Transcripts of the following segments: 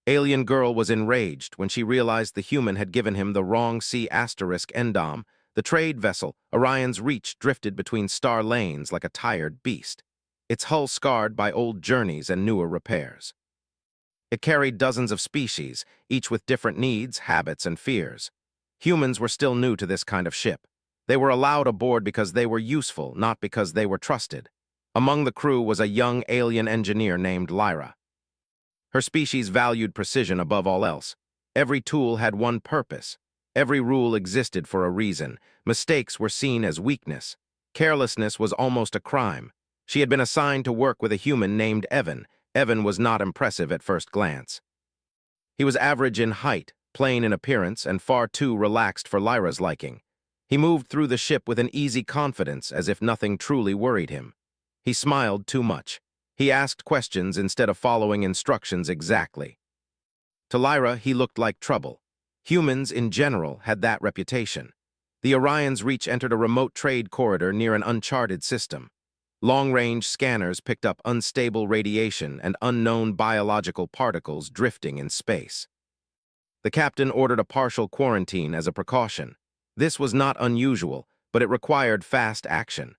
Alien Girl was enraged when she realized the human had given him the wrong C**endom. The trade vessel, Orion's Reach, drifted between star lanes like a tired beast, its hull scarred by old journeys and newer repairs. It carried dozens of species, each with different needs, habits, and fears. Humans were still new to this kind of ship. They were allowed aboard because they were useful, not because they were trusted. Among the crew was a young alien engineer named Lyra. Her species valued precision above all else. Every tool had one purpose. Every rule existed for a reason. Mistakes were seen as weakness. Carelessness was almost a crime. She had been assigned to work with a human named Evan. Evan was not impressive at first glance. He was average in height, plain in appearance, and far too relaxed for Lyra's liking. He moved through the ship with an easy confidence, as if nothing truly worried him. He smiled too much. He asked questions instead of following instructions exactly. To Lyra, he looked like trouble. Humans, in general, had that reputation. The Orion's Reach entered a remote trade corridor near an uncharted system. Long-range scanners picked up unstable radiation and unknown biological particles drifting in space. The captain ordered a partial quarantine as a precaution. This was not unusual, but it required fast action.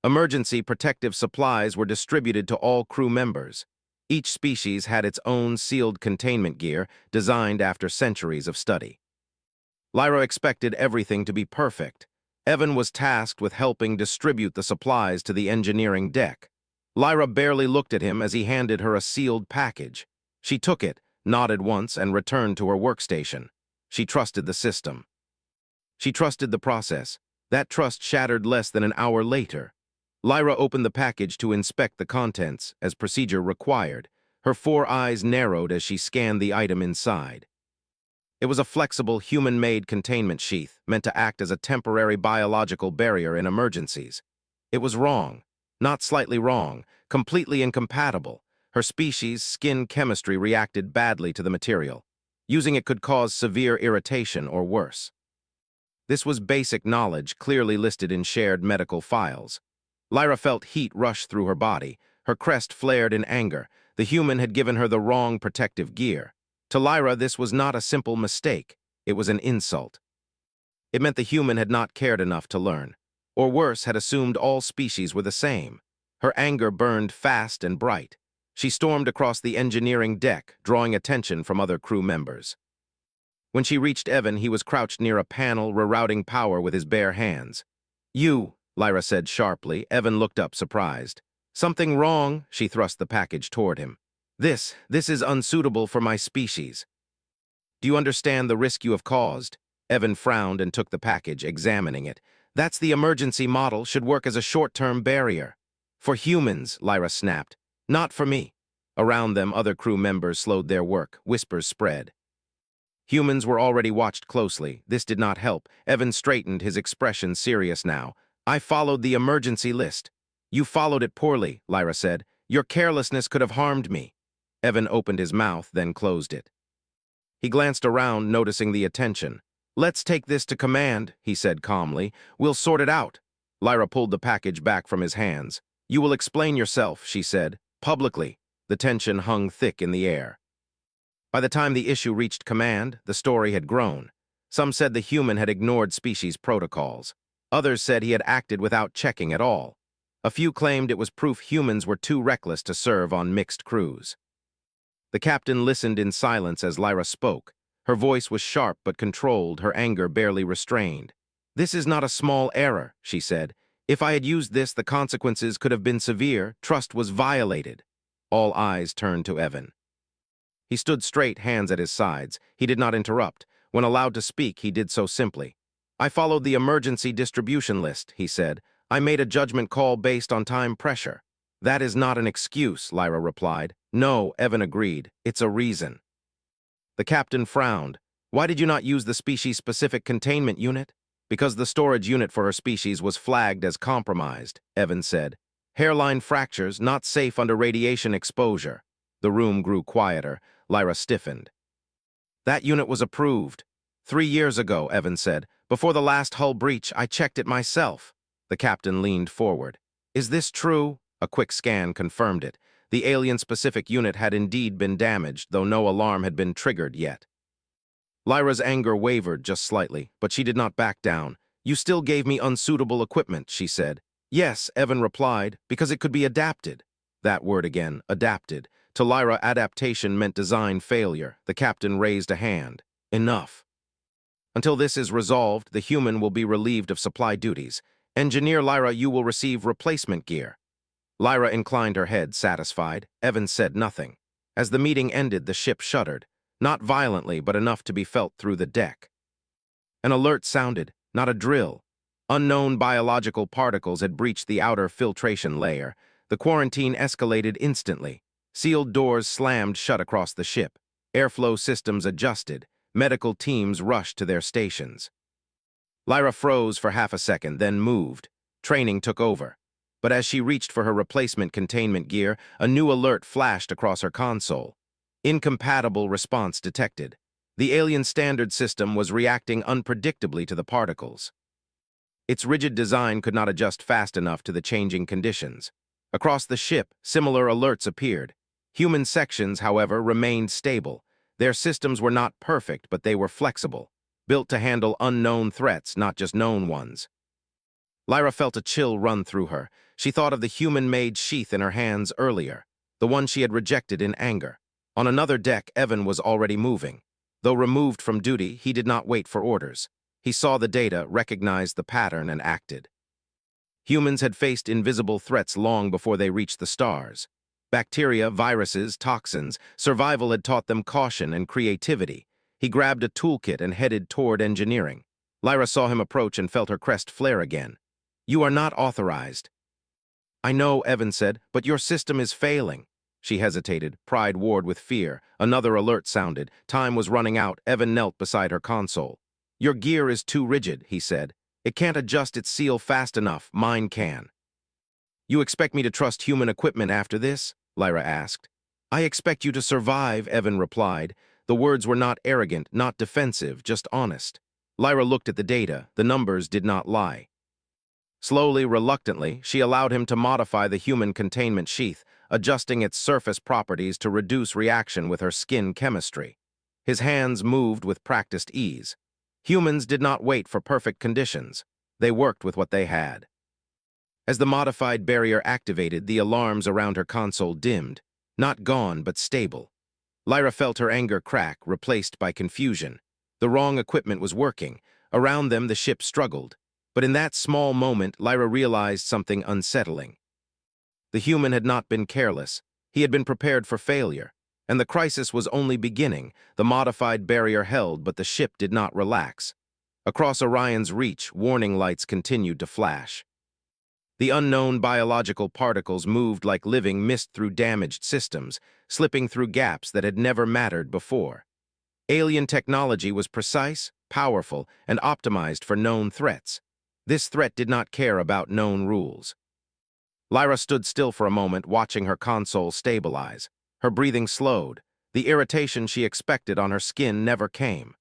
Emergency protective supplies were distributed to all crew members. Each species had its own sealed containment gear designed after centuries of study. Lyra expected everything to be perfect. Evan was tasked with helping distribute the supplies to the engineering deck. Lyra barely looked at him as he handed her a sealed package. She took it, nodded once, and returned to her workstation. She trusted the system. She trusted the process. That trust shattered less than an hour later. Lyra opened the package to inspect the contents, as procedure required. Her 4 eyes narrowed as she scanned the item inside. It was a flexible, human-made containment sheath, meant to act as a temporary biological barrier in emergencies. It was wrong. Not slightly wrong, completely incompatible. Her species' skin chemistry reacted badly to the material. Using it could cause severe irritation or worse. This was basic knowledge clearly listed in shared medical files. Lyra felt heat rush through her body. Her crest flared in anger. The human had given her the wrong protective gear. To Lyra, this was not a simple mistake. It was an insult. It meant the human had not cared enough to learn, or worse, had assumed all species were the same. Her anger burned fast and bright. She stormed across the engineering deck, drawing attention from other crew members. When she reached Evan, he was crouched near a panel, rerouting power with his bare hands. "You," Lyra said sharply. Evan looked up, surprised. "Something wrong?" She thrust the package toward him. This is unsuitable for my species." "Do you understand the risk you have caused?" Evan frowned and took the package, examining it. "That's the emergency model, should work as a short-term barrier." "For humans," Lyra snapped. "Not for me." Around them, other crew members slowed their work. Whispers spread. Humans were already watched closely. This did not help. Evan straightened, his expression serious now. "I followed the emergency list." "You followed it poorly," Lyra said. "Your carelessness could have harmed me." Evan opened his mouth, then closed it. He glanced around, noticing the attention. "Let's take this to command," he said calmly. "We'll sort it out." Lyra pulled the package back from his hands. "You will explain yourself," she said, publicly. The tension hung thick in the air. By the time the issue reached command, the story had grown. Some said the human had ignored species protocols. Others said he had acted without checking at all. A few claimed it was proof humans were too reckless to serve on mixed crews. The captain listened in silence as Lyra spoke. Her voice was sharp but controlled, her anger barely restrained. "This is not a small error," she said. "If I had used this, the consequences could have been severe. Trust was violated." All eyes turned to Evan. He stood straight, hands at his sides. He did not interrupt. When allowed to speak, he did so simply. "I followed the emergency distribution list," he said. "I made a judgment call based on time pressure." "That is not an excuse," Lyra replied. "No," Evan agreed. "It's a reason." The captain frowned. "Why did you not use the species-specific containment unit?" "Because the storage unit for her species was flagged as compromised," Evan said. "Hairline fractures, not safe under radiation exposure." The room grew quieter. Lyra stiffened. "That unit was approved 3 years ago," Evan said. "Before the last hull breach, I checked it myself." The captain leaned forward. "Is this true?" A quick scan confirmed it. The alien-specific unit had indeed been damaged, though no alarm had been triggered yet. Lyra's anger wavered just slightly, but she did not back down. "You still gave me unsuitable equipment," she said. "Yes," Evan replied, "because it could be adapted." That word again, adapted. To Lyra, adaptation meant design failure. The captain raised a hand. "Enough. Until this is resolved, the human will be relieved of supply duties. Engineer Lyra, you will receive replacement gear." Lyra inclined her head, satisfied. Evan said nothing. As the meeting ended, the ship shuddered. Not violently, but enough to be felt through the deck. An alert sounded, not a drill. Unknown biological particles had breached the outer filtration layer. The quarantine escalated instantly. Sealed doors slammed shut across the ship. Airflow systems adjusted. Medical teams rushed to their stations. Lyra froze for half a second, then moved. Training took over. But as she reached for her replacement containment gear, a new alert flashed across her console. Incompatible response detected. The alien standard system was reacting unpredictably to the particles. Its rigid design could not adjust fast enough to the changing conditions. Across the ship, similar alerts appeared. Human sections, however, remained stable. Their systems were not perfect, but they were flexible, built to handle unknown threats, not just known ones. Lyra felt a chill run through her. She thought of the human-made sheath in her hands earlier, the one she had rejected in anger. On another deck, Evan was already moving. Though removed from duty, he did not wait for orders. He saw the data, recognized the pattern, and acted. Humans had faced invisible threats long before they reached the stars. Bacteria, viruses, toxins, survival had taught them caution and creativity. He grabbed a toolkit and headed toward engineering. Lyra saw him approach and felt her crest flare again. "You are not authorized." "I know," Evan said, "but your system is failing." She hesitated, pride warred with fear. Another alert sounded. Time was running out. Evan knelt beside her console. "Your gear is too rigid," he said. "It can't adjust its seal fast enough. Mine can." "You expect me to trust human equipment after this?" Lyra asked. "I expect you to survive," Evan replied. The words were not arrogant, not defensive, just honest. Lyra looked at the data. The numbers did not lie. Slowly, reluctantly, she allowed him to modify the human containment sheath, adjusting its surface properties to reduce reaction with her skin chemistry. His hands moved with practiced ease. Humans did not wait for perfect conditions. They worked with what they had. As the modified barrier activated, the alarms around her console dimmed. Not gone, but stable. Lyra felt her anger crack, replaced by confusion. The wrong equipment was working. Around them, the ship struggled. But in that small moment, Lyra realized something unsettling. The human had not been careless. He had been prepared for failure. And the crisis was only beginning. The modified barrier held, but the ship did not relax. Across Orion's reach, warning lights continued to flash. The unknown biological particles moved like living mist through damaged systems, slipping through gaps that had never mattered before. Alien technology was precise, powerful, and optimized for known threats. This threat did not care about known rules. Lyra stood still for a moment, watching her console stabilize. Her breathing slowed. The irritation she expected on her skin never came.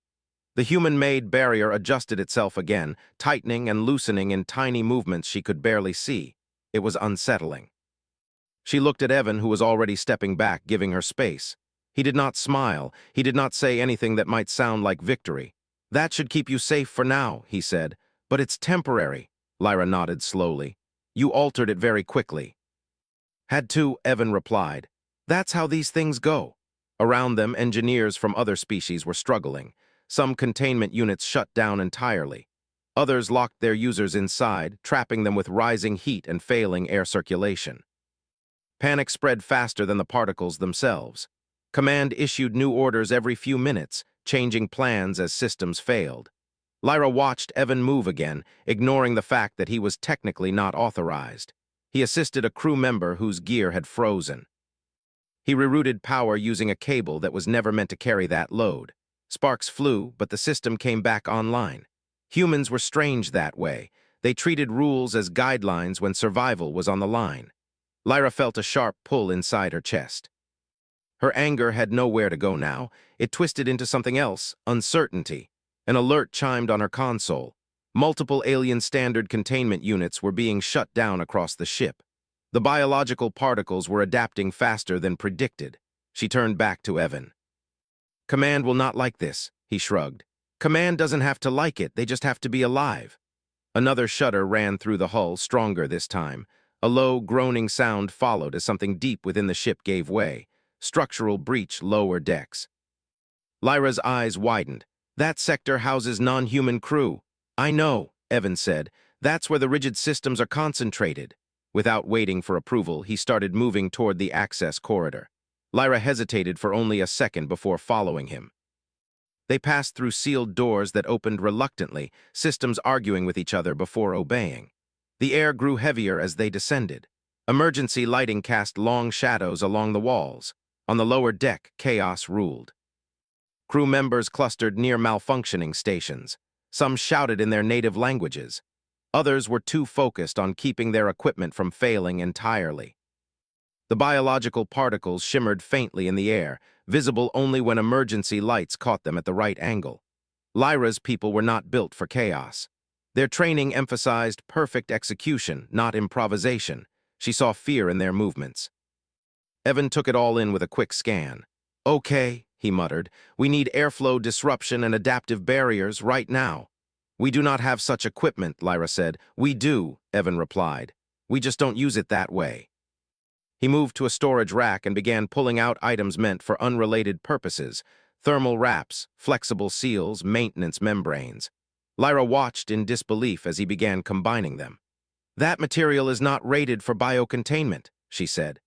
The human-made barrier adjusted itself again, tightening and loosening in tiny movements she could barely see. It was unsettling. She looked at Evan, who was already stepping back, giving her space. He did not smile. He did not say anything that might sound like victory. "That should keep you safe for now," he said. "But it's temporary." Lyra nodded slowly. "You altered it very quickly." "Had to," Evan replied. "That's how these things go." Around them, engineers from other species were struggling. Some containment units shut down entirely. Others locked their users inside, trapping them with rising heat and failing air circulation. Panic spread faster than the particles themselves. Command issued new orders every few minutes, changing plans as systems failed. Lyra watched Evan move again, ignoring the fact that he was technically not authorized. He assisted a crew member whose gear had frozen. He rerouted power using a cable that was never meant to carry that load. Sparks flew, but the system came back online. Humans were strange that way. They treated rules as guidelines when survival was on the line. Lyra felt a sharp pull inside her chest. Her anger had nowhere to go now. It twisted into something else, uncertainty. An alert chimed on her console. Multiple alien standard containment units were being shut down across the ship. The biological particles were adapting faster than predicted. She turned back to Evan. Command will not like this, he shrugged. Command doesn't have to like it, they just have to be alive. Another shudder ran through the hull, stronger this time. A low, groaning sound followed as something deep within the ship gave way. Structural breach, lower decks. Lyra's eyes widened. That sector houses non-human crew. I know, Evan said. That's where the rigid systems are concentrated. Without waiting for approval, he started moving toward the access corridor. Lyra hesitated for only a second before following him. They passed through sealed doors that opened reluctantly, systems arguing with each other before obeying. The air grew heavier as they descended. Emergency lighting cast long shadows along the walls. On the lower deck, chaos ruled. Crew members clustered near malfunctioning stations. Some shouted in their native languages. Others were too focused on keeping their equipment from failing entirely. The biological particles shimmered faintly in the air, visible only when emergency lights caught them at the right angle. Lyra's people were not built for chaos. Their training emphasized perfect execution, not improvisation. She saw fear in their movements. Evan took it all in with a quick scan. Okay, he muttered, we need airflow disruption and adaptive barriers right now. We do not have such equipment, Lyra said. We do, Evan replied. We just don't use it that way. He moved to a storage rack and began pulling out items meant for unrelated purposes: thermal wraps, flexible seals, maintenance membranes. Lyra watched in disbelief as he began combining them. That material is not rated for biocontainment, she said.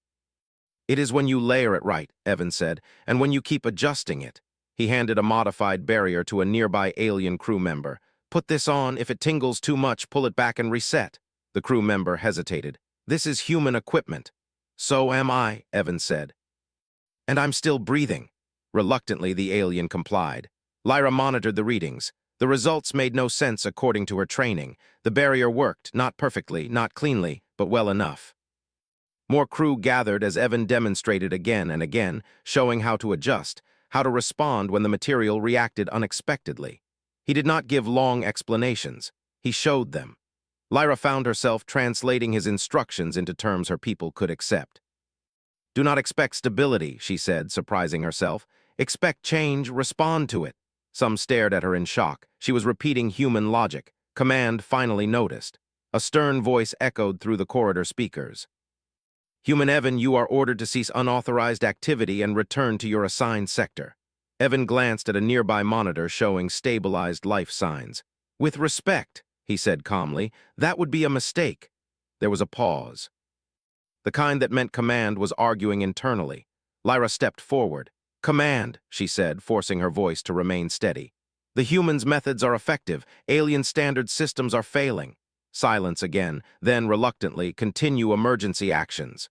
It is when you layer it right, Evan said, and when you keep adjusting it. He handed a modified barrier to a nearby alien crew member. Put this on. If it tingles too much, pull it back and reset. The crew member hesitated. This is human equipment. So am I, Evan said. And I'm still breathing. Reluctantly, the alien complied. Lyra monitored the readings. The results made no sense according to her training. The barrier worked, not perfectly, not cleanly, but well enough. More crew gathered as Evan demonstrated again and again, showing how to adjust, how to respond when the material reacted unexpectedly. He did not give long explanations. He showed them. Lyra found herself translating his instructions into terms her people could accept. Do not expect stability, she said, surprising herself. Expect change, respond to it. Some stared at her in shock. She was repeating human logic. Command finally noticed. A stern voice echoed through the corridor speakers. Human Evan, you are ordered to cease unauthorized activity and return to your assigned sector. Evan glanced at a nearby monitor showing stabilized life signs. With respect, he said calmly, that would be a mistake. There was a pause. The kind that meant command was arguing internally. Lyra stepped forward. Command, she said, forcing her voice to remain steady. The humans' methods are effective. Alien standard systems are failing. Silence again, then, reluctantly, continue emergency actions.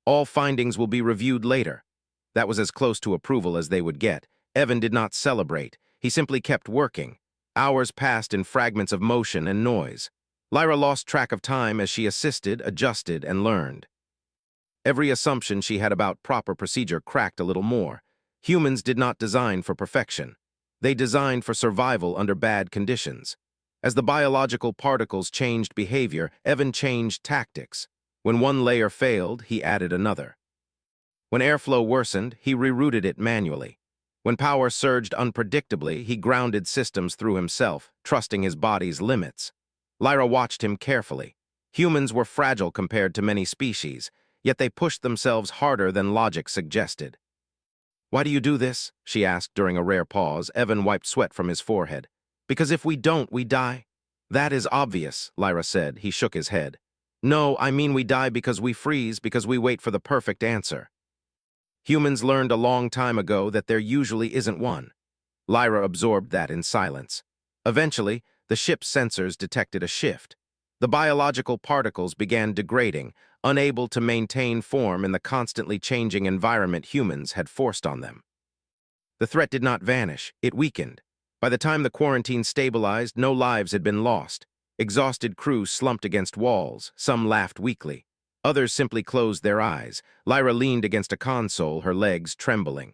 All findings will be reviewed later. That was as close to approval as they would get. Evan did not celebrate. He simply kept working. Hours passed in fragments of motion and noise. Lyra lost track of time as she assisted, adjusted, and learned. Every assumption she had about proper procedure cracked a little more. Humans did not design for perfection. They designed for survival under bad conditions. As the biological particles changed behavior, Evan changed tactics. When one layer failed, he added another. When airflow worsened, he rerouted it manually. When power surged unpredictably, he grounded systems through himself, trusting his body's limits. Lyra watched him carefully. Humans were fragile compared to many species, yet they pushed themselves harder than logic suggested. Why do you do this? She asked during a rare pause. Evan wiped sweat from his forehead. Because if we don't, we die. That is obvious, Lyra said. He shook his head. No, I mean we die because we freeze, because we wait for the perfect answer. Humans learned a long time ago that there usually isn't one. Lyra absorbed that in silence. Eventually, the ship's sensors detected a shift. The biological particles began degrading, unable to maintain form in the constantly changing environment humans had forced on them. The threat did not vanish, it weakened. By the time the quarantine stabilized, no lives had been lost. Exhausted crew slumped against walls, some laughed weakly. Others simply closed their eyes. Lyra leaned against a console, her legs trembling.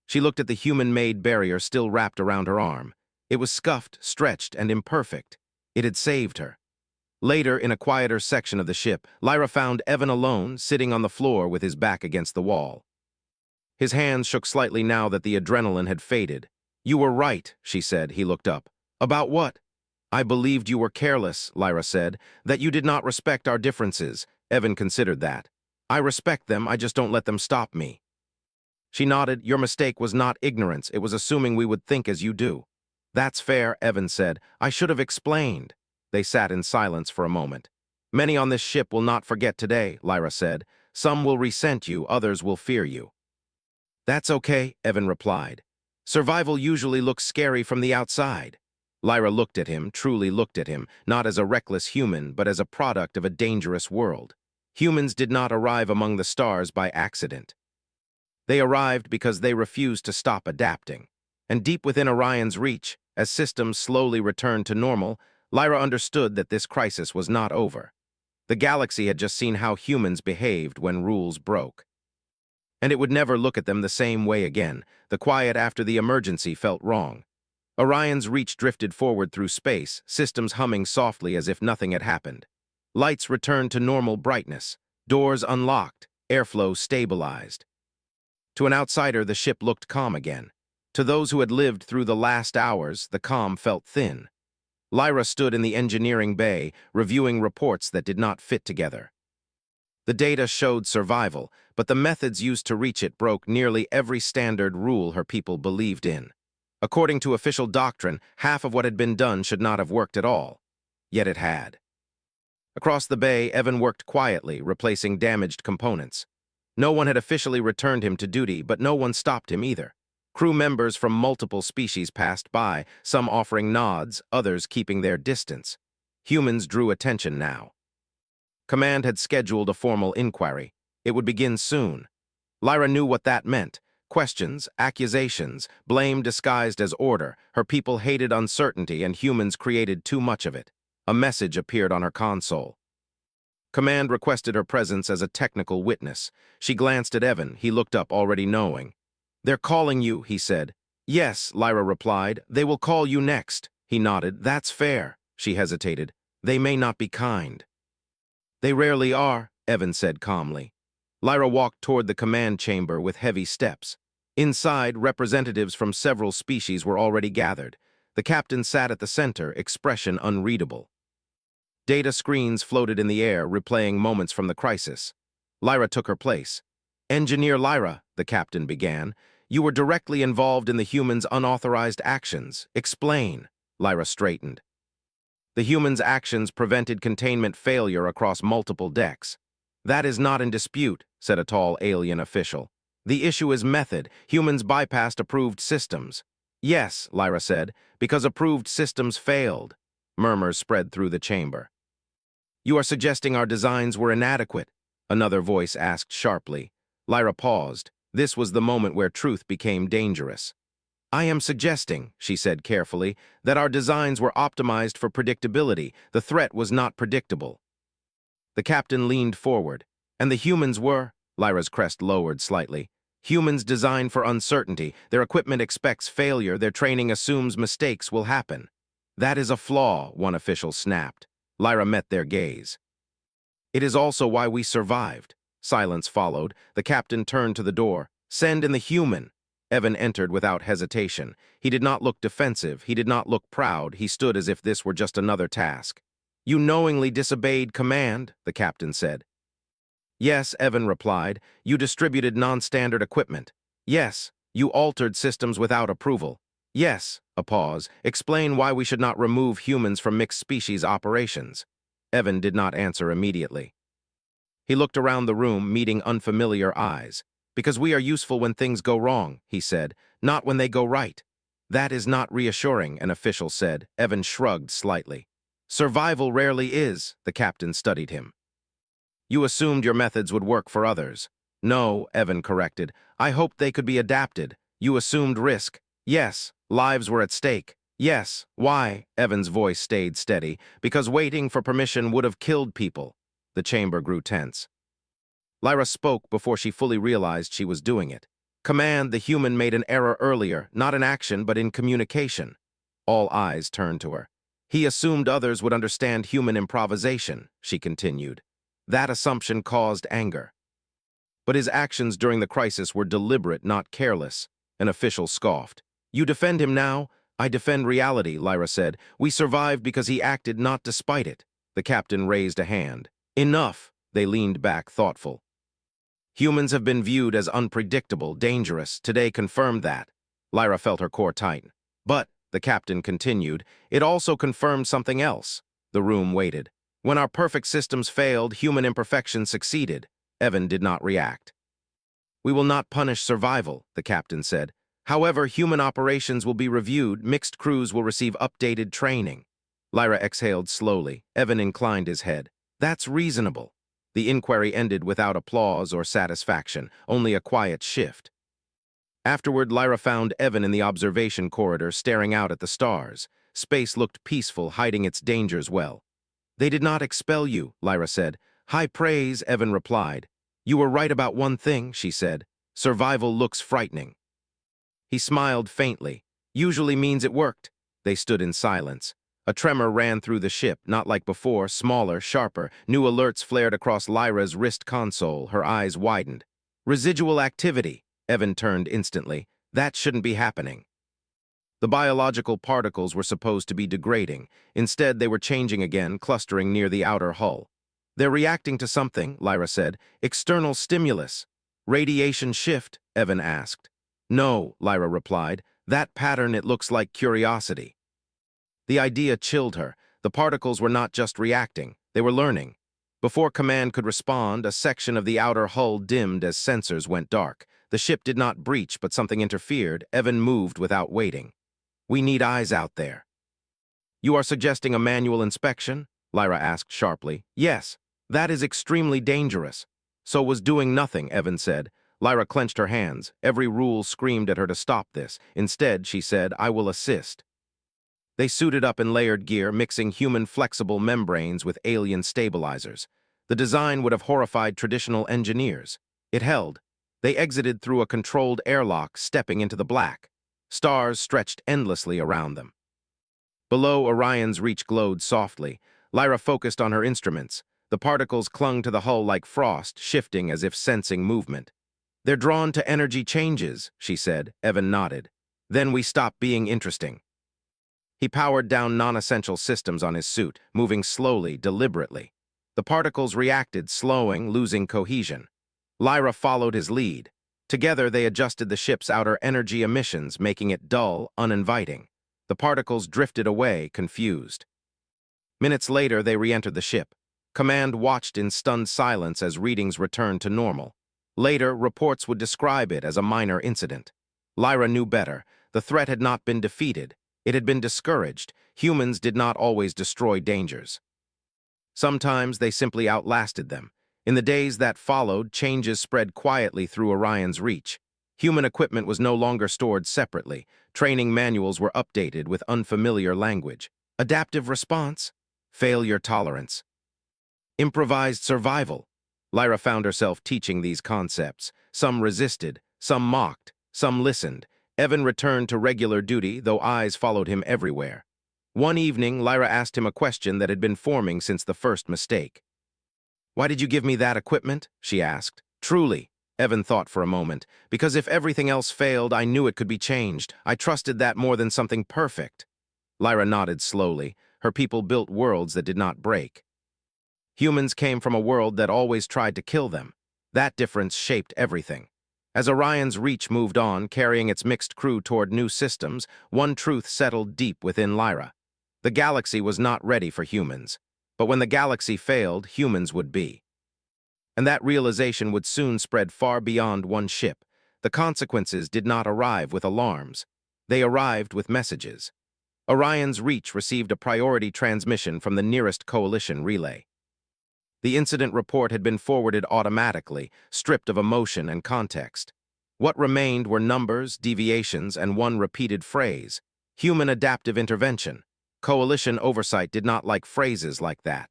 She looked at the human-made barrier still wrapped around her arm. It was scuffed, stretched, and imperfect. It had saved her. Later, in a quieter section of the ship, Lyra found Evan alone, sitting on the floor with his back against the wall. His hands shook slightly now that the adrenaline had faded. "You were right," she said. He looked up. "About what?" "I believed you were careless," Lyra said, "that you did not respect our differences." Evan considered that. "I respect them, I just don't let them stop me." She nodded. "Your mistake was not ignorance, it was assuming we would think as you do." "That's fair," Evan said. "I should have explained." They sat in silence for a moment. "Many on this ship will not forget today," Lyra said. "Some will resent you, others will fear you." "That's okay," Evan replied. "Survival usually looks scary from the outside." Lyra looked at him, truly looked at him, not as a reckless human, but as a product of a dangerous world. Humans did not arrive among the stars by accident. They arrived because they refused to stop adapting. And deep within Orion's reach, as systems slowly returned to normal, Lyra understood that this crisis was not over. The galaxy had just seen how humans behaved when rules broke. And it would never look at them the same way again. The quiet after the emergency felt wrong. Orion's reach drifted forward through space, systems humming softly as if nothing had happened. Lights returned to normal brightness. Doors unlocked. Airflow stabilized. To an outsider, the ship looked calm again. To those who had lived through the last hours, the calm felt thin. Lyra stood in the engineering bay, reviewing reports that did not fit together. The data showed survival, but the methods used to reach it broke nearly every standard rule her people believed in. According to official doctrine, half of what had been done should not have worked at all. Yet it had. Across the bay, Evan worked quietly, replacing damaged components. No one had officially returned him to duty, but no one stopped him either. Crew members from multiple species passed by, some offering nods, others keeping their distance. Humans drew attention now. Command had scheduled a formal inquiry. It would begin soon. Lyra knew what that meant. Questions, accusations, blame disguised as order. Her people hated uncertainty, and humans created too much of it. A message appeared on her console. Command requested her presence as a technical witness. She glanced at Evan. He looked up, already knowing. "They're calling you," he said. "Yes," Lyra replied. "They will call you next." He nodded. "That's fair." She hesitated. "They may not be kind." "They rarely are," Evan said calmly. Lyra walked toward the command chamber with heavy steps. Inside, representatives from several species were already gathered. The captain sat at the center, expression unreadable. Data screens floated in the air, replaying moments from the crisis. Lyra took her place. "Engineer Lyra," the captain began, "you were directly involved in the humans' unauthorized actions. Explain." Lyra straightened. "The humans' actions prevented containment failure across multiple decks." "That is not in dispute," said a tall alien official. "The issue is method. Humans bypassed approved systems." "Yes," Lyra said, "because approved systems failed." Murmurs spread through the chamber. "You are suggesting our designs were inadequate?" another voice asked sharply. Lyra paused. This was the moment where truth became dangerous. "I am suggesting," she said carefully, "that our designs were optimized for predictability. The threat was not predictable." The captain leaned forward. "And the humans were?" Lyra's crest lowered slightly. "Humans designed for uncertainty. Their equipment expects failure. Their training assumes mistakes will happen." "That is a flaw," one official snapped. Lyra met their gaze. "It is also why we survived." Silence followed. The captain turned to the door. "Send in the human." Evan entered without hesitation. He did not look defensive. He did not look proud. He stood as if this were just another task. "You knowingly disobeyed command," the captain said. "Yes," Evan replied. "You distributed non-standard equipment." "Yes." "You altered systems without approval." "Yes." A pause. "Explain why we should not remove humans from mixed species operations." Evan did not answer immediately. He looked around the room, meeting unfamiliar eyes. "Because we are useful when things go wrong," he said, "not when they go right." "That is not reassuring," an official said. Evan shrugged slightly. "Survival rarely is," the captain studied him. "You assumed your methods would work for others." "No," Evan corrected. "I hoped they could be adapted. You assumed risk." "Yes." "Lives were at stake." "Yes." "Why?" Evan's voice stayed steady. "Because waiting for permission would have killed people." The chamber grew tense. Lyra spoke before she fully realized she was doing it. "Command, the human made an error earlier, not in action, but in communication." All eyes turned to her. He assumed others would understand human improvisation, she continued. That assumption caused anger. But his actions during the crisis were deliberate, not careless. An official scoffed. You defend him now? I defend reality, Lyra said. We survived because he acted not despite it. The captain raised a hand. Enough. They leaned back, thoughtful. Humans have been viewed as unpredictable, dangerous. Today confirmed that. Lyra felt her core tighten. But, the captain continued, it also confirmed something else. The room waited. When our perfect systems failed, human imperfection succeeded. Evan did not react. We will not punish survival, the captain said. However, human operations will be reviewed, mixed crews will receive updated training. Lyra exhaled slowly. Evan inclined his head. That's reasonable. The inquiry ended without applause or satisfaction, only a quiet shift. Afterward, Lyra found Evan in the observation corridor staring out at the stars. Space looked peaceful, hiding its dangers well. They did not expel you, Lyra said. High praise, Evan replied. You were right about one thing, she said. Survival looks frightening. He smiled faintly. Usually means it worked. They stood in silence. A tremor ran through the ship, not like before, smaller, sharper. New alerts flared across Lyra's wrist console. Her eyes widened. Residual activity. Evan turned instantly. That shouldn't be happening. The biological particles were supposed to be degrading. Instead, they were changing again, clustering near the outer hull. They're reacting to something, Lyra said. External stimulus. Radiation shift, Evan asked. No, Lyra replied. That pattern, it looks like curiosity. The idea chilled her. The particles were not just reacting, they were learning. Before command could respond, a section of the outer hull dimmed as sensors went dark. The ship did not breach, but something interfered. Evan moved without waiting. We need eyes out there. You are suggesting a manual inspection? Lyra asked sharply. Yes, that is extremely dangerous. So was doing nothing, Evan said. Lyra clenched her hands. Every rule screamed at her to stop this. Instead, she said, I will assist. They suited up in layered gear, mixing human flexible membranes with alien stabilizers. The design would have horrified traditional engineers. It held. They exited through a controlled airlock, stepping into the black. Stars stretched endlessly around them. Below, Orion's reach glowed softly. Lyra focused on her instruments. The particles clung to the hull like frost, shifting as if sensing movement. They're drawn to energy changes, she said. Evan nodded. Then we stop being interesting. He powered down non-essential systems on his suit, moving slowly, deliberately. The particles reacted, slowing, losing cohesion. Lyra followed his lead. Together, they adjusted the ship's outer energy emissions, making it dull, uninviting. The particles drifted away, confused. Minutes later, they re-entered the ship. Command watched in stunned silence as readings returned to normal. Later, reports would describe it as a minor incident. Lyra knew better. The threat had not been defeated. It had been discouraged. Humans did not always destroy dangers. Sometimes they simply outlasted them. In the days that followed, changes spread quietly through Orion's reach. Human equipment was no longer stored separately. Training manuals were updated with unfamiliar language. Adaptive response, failure tolerance, improvised survival. Lyra found herself teaching these concepts. Some resisted, some mocked, some listened. Evan returned to regular duty, though eyes followed him everywhere. One evening, Lyra asked him a question that had been forming since the first mistake. Why did you give me that equipment? She asked. Truly, Evan thought for a moment, because if everything else failed, I knew it could be changed. I trusted that more than something perfect. Lyra nodded slowly. Her people built worlds that did not break. Humans came from a world that always tried to kill them. That difference shaped everything. As Orion's reach moved on, carrying its mixed crew toward new systems, one truth settled deep within Lyra. The galaxy was not ready for humans. But when the galaxy failed, humans would be. And that realization would soon spread far beyond one ship. The consequences did not arrive with alarms. They arrived with messages. Orion's reach received a priority transmission from the nearest coalition relay. The incident report had been forwarded automatically, stripped of emotion and context. What remained were numbers, deviations, and one repeated phrase: human adaptive intervention. Coalition oversight did not like phrases like that.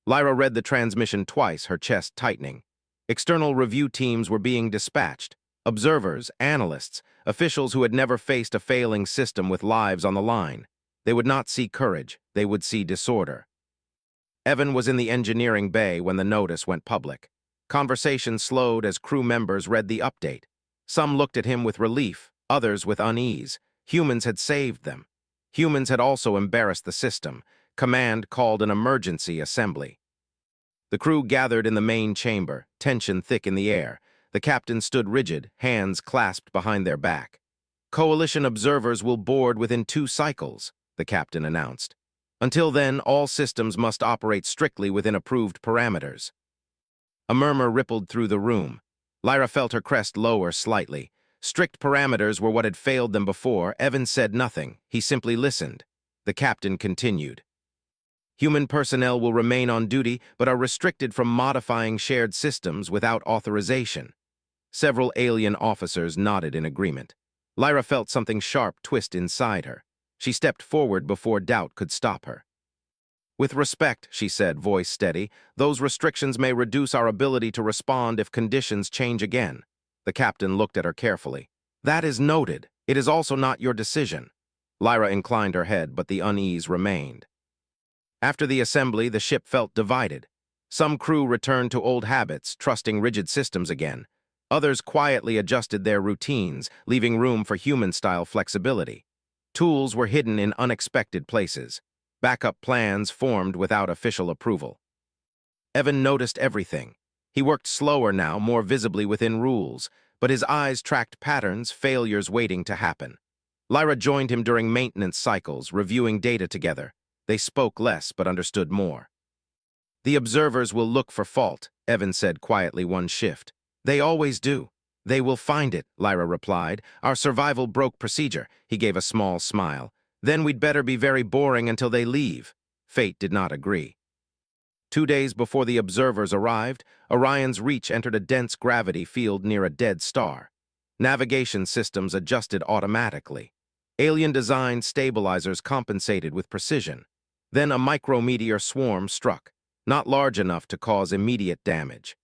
Lyra read the transmission twice, her chest tightening. External review teams were being dispatched. Observers, analysts, officials who had never faced a failing system with lives on the line. They would not see courage, they would see disorder. Evan was in the engineering bay when the notice went public. Conversation slowed as crew members read the update. Some looked at him with relief, others with unease. Humans had saved them. Humans had also embarrassed the system. Command called an emergency assembly. The crew gathered in the main chamber, tension thick in the air. The captain stood rigid, hands clasped behind their back. Coalition observers will board within 2 cycles, the captain announced. Until then, all systems must operate strictly within approved parameters. A murmur rippled through the room. Lyra felt her crest lower slightly. Strict parameters were what had failed them before. Evan said nothing. He simply listened. The captain continued. Human personnel will remain on duty, but are restricted from modifying shared systems without authorization. Several alien officers nodded in agreement. Lyra felt something sharp twist inside her. She stepped forward before doubt could stop her. With respect, she said, voice steady, those restrictions may reduce our ability to respond if conditions change again. The captain looked at her carefully. That is noted. It is also not your decision. Lyra inclined her head, but the unease remained. After the assembly, the ship felt divided. Some crew returned to old habits, trusting rigid systems again. Others quietly adjusted their routines, leaving room for human-style flexibility. Tools were hidden in unexpected places. Backup plans formed without official approval. Evan noticed everything. He worked slower now, more visibly within rules, but his eyes tracked patterns, failures waiting to happen. Lyra joined him during maintenance cycles, reviewing data together. They spoke less but understood more. The observers will look for fault, Evan said quietly one shift. They always do. They will find it, Lyra replied. Our survival broke procedure. He gave a small smile. Then we'd better be very boring until they leave. Fate did not agree. 2 days before the observers arrived, Orion's Reach entered a dense gravity field near a dead star. Navigation systems adjusted automatically. Alien-designed stabilizers compensated with precision. Then a micrometeor swarm struck, not large enough to cause immediate damage.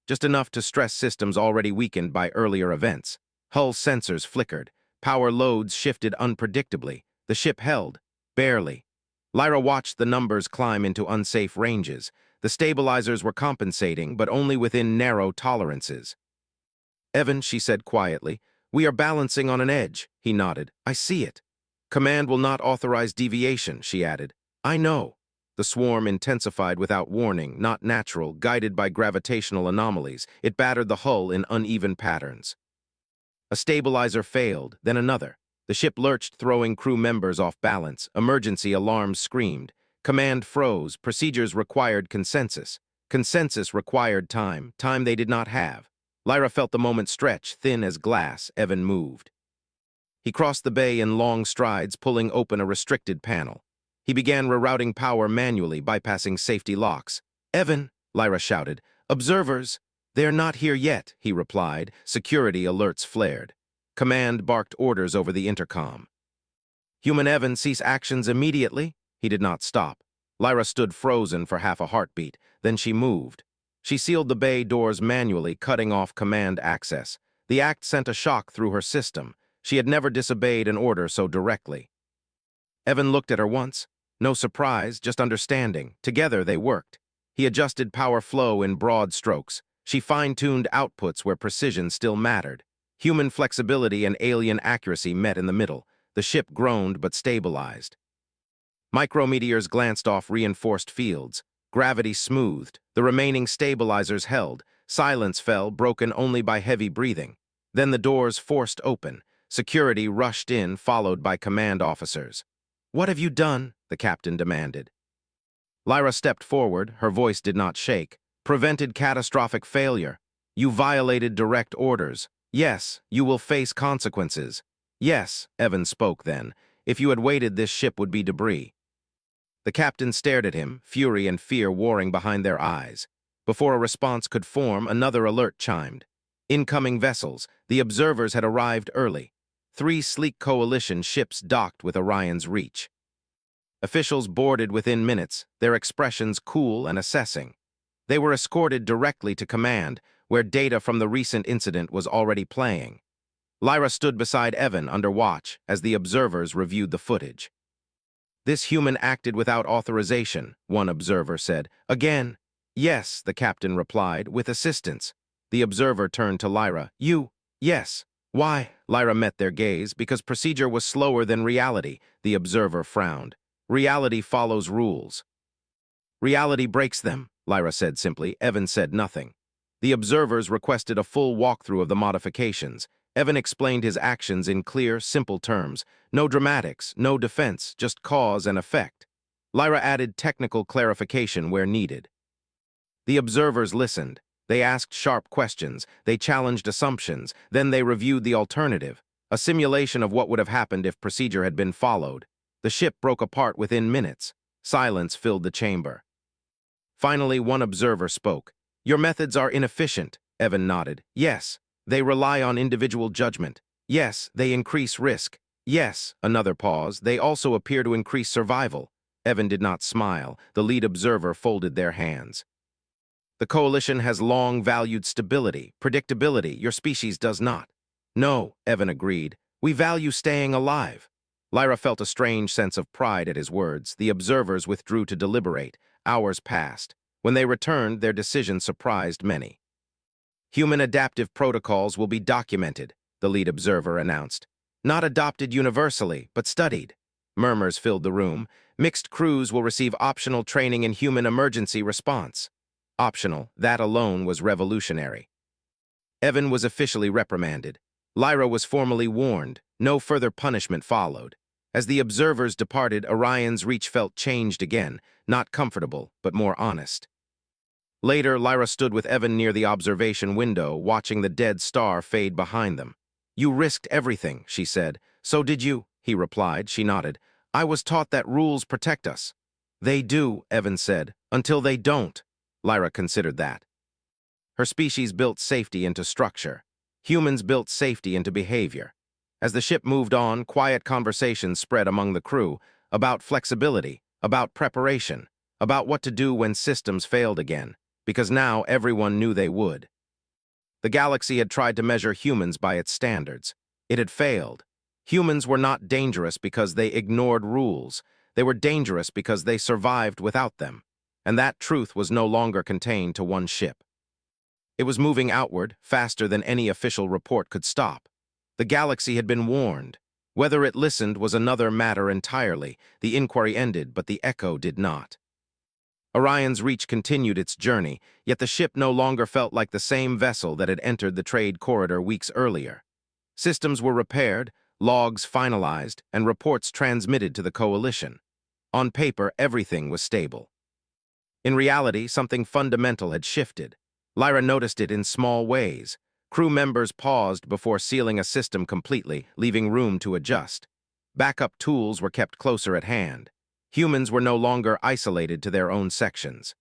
Just enough to stress systems already weakened by earlier events. Hull sensors flickered. Power loads shifted unpredictably. The ship held, barely. Lyra watched the numbers climb into unsafe ranges. The stabilizers were compensating, but only within narrow tolerances. Evan, she said quietly, we are balancing on an edge. He nodded. I see it. Command will not authorize deviation, she added. I know. The swarm intensified without warning, not natural, guided by gravitational anomalies. It battered the hull in uneven patterns. A stabilizer failed, then another. The ship lurched, throwing crew members off balance. Emergency alarms screamed. Command froze. Procedures required consensus. Consensus required time they did not have. Lyra felt the moment stretch, thin as glass. Evan moved. He crossed the bay in long strides, pulling open a restricted panel. He began rerouting power manually, bypassing safety locks. Evan, Lyra shouted. Observers. They're not here yet, he replied. Security alerts flared. Command barked orders over the intercom. Human Evan, cease actions immediately. He did not stop. Lyra stood frozen for half a heartbeat. Then she moved. She sealed the bay doors manually, cutting off command access. The act sent a shock through her system. She had never disobeyed an order so directly. Evan looked at her once. No surprise, just understanding. Together they worked. He adjusted power flow in broad strokes. She fine-tuned outputs where precision still mattered. Human flexibility and alien accuracy met in the middle. The ship groaned but stabilized. Micrometeors glanced off reinforced fields. Gravity smoothed. The remaining stabilizers held. Silence fell, broken only by heavy breathing. Then the doors forced open. Security rushed in, followed by command officers. What have you done? The captain demanded. Lyra stepped forward. Her voice did not shake. Prevented catastrophic failure. You violated direct orders. Yes, you will face consequences. Yes, Evan spoke then. If you had waited, this ship would be debris. The captain stared at him, fury and fear warring behind their eyes. Before a response could form, another alert chimed. Incoming vessels. The observers had arrived early. 3 sleek coalition ships docked with Orion's Reach. Officials boarded within minutes, their expressions cool and assessing. They were escorted directly to command, where data from the recent incident was already playing. Lyra stood beside Evan under watch as the observers reviewed the footage. This human acted without authorization, one observer said. Again. Yes, the captain replied, with assistance. The observer turned to Lyra. You? Yes. Why? Lyra met their gaze. Because procedure was slower than reality, the observer frowned. Reality follows rules. Reality breaks them, Lyra said simply. Evan said nothing. The observers requested a full walkthrough of the modifications. Evan explained his actions in clear, simple terms. No dramatics, no defense, just cause and effect. Lyra added technical clarification where needed. The observers listened. They asked sharp questions. They challenged assumptions. Then they reviewed the alternative, a simulation of what would have happened if procedure had been followed. The ship broke apart within minutes. Silence filled the chamber. Finally, one observer spoke. Your methods are inefficient, Evan nodded. Yes, they rely on individual judgment. Yes, they increase risk. Yes, another pause, they also appear to increase survival. Evan did not smile. The lead observer folded their hands. The coalition has long valued stability, predictability. Your species does not. No, Evan agreed. We value staying alive. Lyra felt a strange sense of pride at his words. The observers withdrew to deliberate. Hours passed. When they returned, their decision surprised many. Human adaptive protocols will be documented, the lead observer announced. Not adopted universally, but studied. Murmurs filled the room. Mixed crews will receive optional training in human emergency response. Optional, that alone was revolutionary. Evan was officially reprimanded. Lyra was formally warned. No further punishment followed. As the observers departed, Orion's reach felt changed again, not comfortable, but more honest. Later, Lyra stood with Evan near the observation window, watching the dead star fade behind them. You risked everything, she said. So did you, he replied. She nodded. I was taught that rules protect us. They do, Evan said, until they don't. Lyra considered that. Her species built safety into structure. Humans built safety into behavior. As the ship moved on, quiet conversations spread among the crew about flexibility, about preparation, about what to do when systems failed again, because now everyone knew they would. The galaxy had tried to measure humans by its standards. It had failed. Humans were not dangerous because they ignored rules. They were dangerous because they survived without them. And that truth was no longer contained to one ship. It was moving outward, faster than any official report could stop. The galaxy had been warned. Whether it listened was another matter entirely. The inquiry ended, but the echo did not. Orion's reach continued its journey, yet the ship no longer felt like the same vessel that had entered the trade corridor weeks earlier. Systems were repaired, logs finalized, and reports transmitted to the coalition. On paper, everything was stable. In reality, something fundamental had shifted. Lyra noticed it in small ways. Crew members paused before sealing a system completely, leaving room to adjust. Backup tools were kept closer at hand. Humans were no longer isolated to their own sections.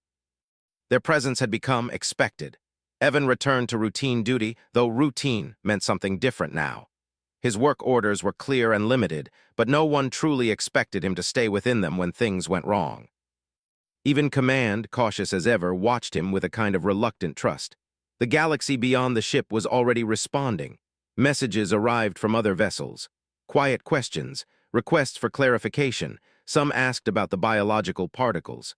Their presence had become expected. Evan returned to routine duty, though routine meant something different now. His work orders were clear and limited, but no one truly expected him to stay within them when things went wrong. Even command, cautious as ever, watched him with a kind of reluctant trust. The galaxy beyond the ship was already responding. Messages arrived from other vessels. Quiet questions, requests for clarification. Some asked about the biological particles.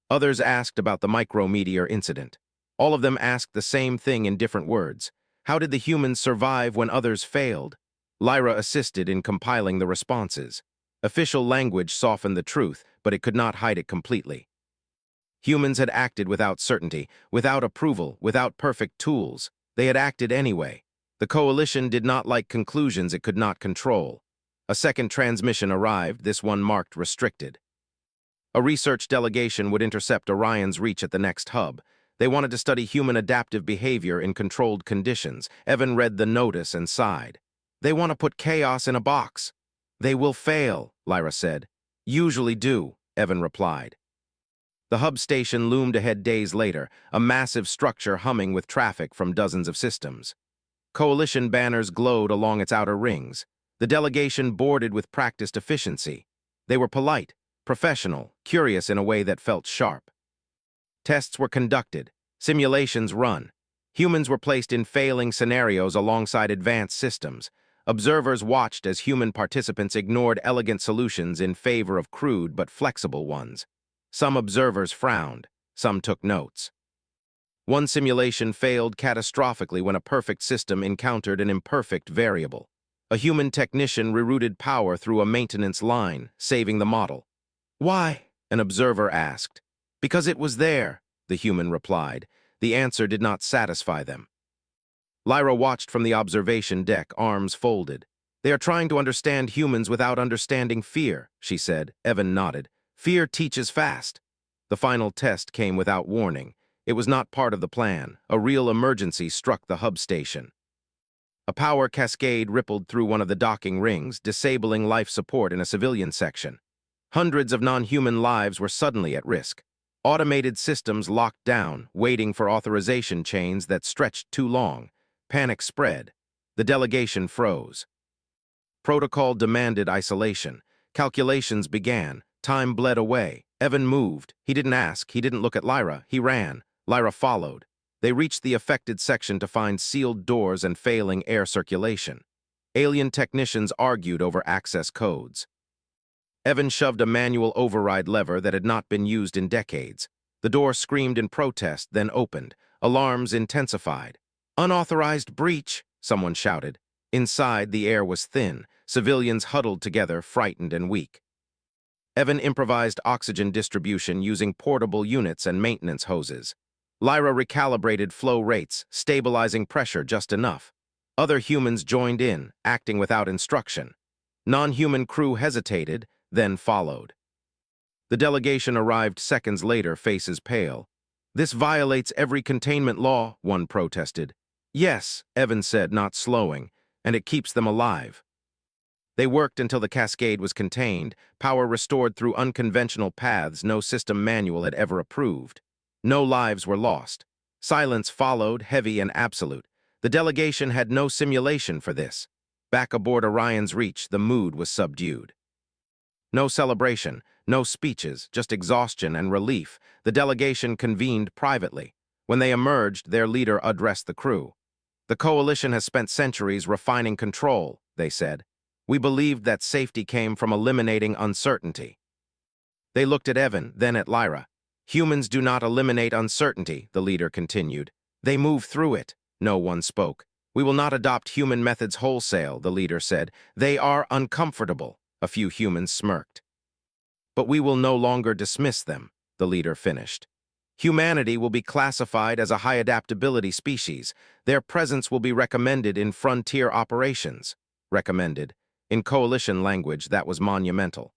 Others asked about the micrometeor incident. All of them asked the same thing in different words. How did the humans survive when others failed? Lyra assisted in compiling the responses. Official language softened the truth, but it could not hide it completely. Humans had acted without certainty, without approval, without perfect tools. They had acted anyway. The coalition did not like conclusions it could not control. A second transmission arrived, this one marked restricted. A research delegation would intercept Orion's reach at the next hub. They wanted to study human adaptive behavior in controlled conditions. Evan read the notice and sighed. They want to put chaos in a box. They will fail, Lyra said. Usually do, Evan replied. The hub station loomed ahead days later, a massive structure humming with traffic from dozens of systems. Coalition banners glowed along its outer rings. The delegation boarded with practiced efficiency. They were polite, professional, curious in a way that felt sharp. Tests were conducted, simulations run. Humans were placed in failing scenarios alongside advanced systems. Observers watched as human participants ignored elegant solutions in favor of crude but flexible ones. Some observers frowned, some took notes. One simulation failed catastrophically when a perfect system encountered an imperfect variable. A human technician rerouted power through a maintenance line, saving the model. "Why?" an observer asked. "Because it was there," the human replied. The answer did not satisfy them. Lyra watched from the observation deck, arms folded. "They are trying to understand humans without understanding fear," she said. Evan nodded. "Fear teaches fast." The final test came without warning. It was not part of the plan. A real emergency struck the hub station. A power cascade rippled through one of the docking rings, disabling life support in a civilian section. Hundreds of non-human lives were suddenly at risk. Automated systems locked down, waiting for authorization chains that stretched too long. Panic spread. The delegation froze. Protocol demanded isolation. Calculations began. Time bled away. Evan moved. He didn't ask. He didn't look at Lyra. He ran. Lyra followed. They reached the affected section to find sealed doors and failing air circulation. Alien technicians argued over access codes. Evan shoved a manual override lever that had not been used in decades. The door screamed in protest, then opened. Alarms intensified. "Unauthorized breach," someone shouted. Inside, the air was thin. Civilians huddled together, frightened and weak. Evan improvised oxygen distribution using portable units and maintenance hoses. Lyra recalibrated flow rates, stabilizing pressure just enough. Other humans joined in, acting without instruction. Non-human crew hesitated, then followed. The delegation arrived seconds later, faces pale. "This violates every containment law," one protested. "Yes," Evan said, not slowing, "and it keeps them alive." They worked until the cascade was contained, power restored through unconventional paths no system manual had ever approved. No lives were lost. Silence followed, heavy and absolute. The delegation had no simulation for this. Back aboard Orion's Reach, the mood was subdued. No celebration, no speeches, just exhaustion and relief. The delegation convened privately. When they emerged, their leader addressed the crew. "The coalition has spent centuries refining control," they said. "We believed that safety came from eliminating uncertainty." They looked at Evan, then at Lyra. "Humans do not eliminate uncertainty," the leader continued. "They move through it." No one spoke. "We will not adopt human methods wholesale," the leader said. "They are uncomfortable." A few humans smirked. "But we will no longer dismiss them," the leader finished. "Humanity will be classified as a high adaptability species. Their presence will be recommended in frontier operations." Recommended. In coalition language, that was monumental.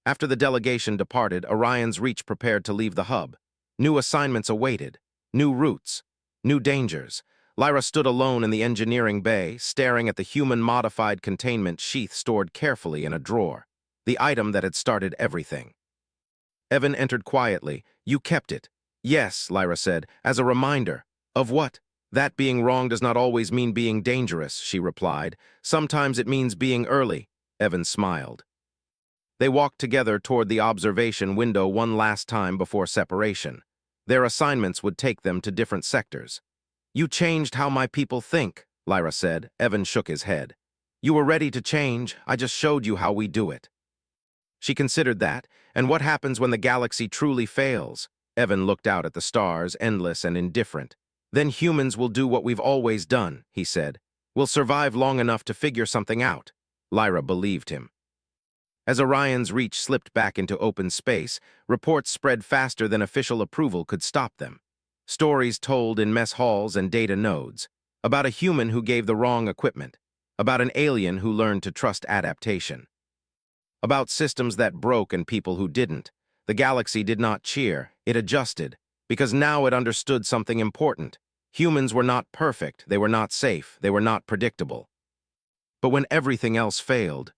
After the delegation departed, Orion's Reach prepared to leave the hub. New assignments awaited. New routes. New dangers. Lyra stood alone in the engineering bay, staring at the human-modified containment sheath stored carefully in a drawer. The item that had started everything. Evan entered quietly. "You kept it." "Yes," Lyra said, "as a reminder." "Of what?" "That being wrong does not always mean being dangerous," she replied. "Sometimes it means being early." Evan smiled. They walked together toward the observation window one last time before separation. Their assignments would take them to different sectors. "You changed how my people think," Lyra said. Evan shook his head. "You were ready to change. I just showed you how we do it." She considered that, and what happens when the galaxy truly fails? Evan looked out at the stars, endless and indifferent. "Then humans will do what we've always done," he said. "We'll survive long enough to figure something out." Lyra believed him. As Orion's Reach slipped back into open space, reports spread faster than official approval could stop them. Stories told in mess halls and data nodes. About a human who gave the wrong equipment. About an alien who learned to trust adaptation. About systems that broke and people who didn't. The galaxy did not cheer, it adjusted, because now it understood something important. Humans were not perfect, they were not safe, they were not predictable. But when everything else failed,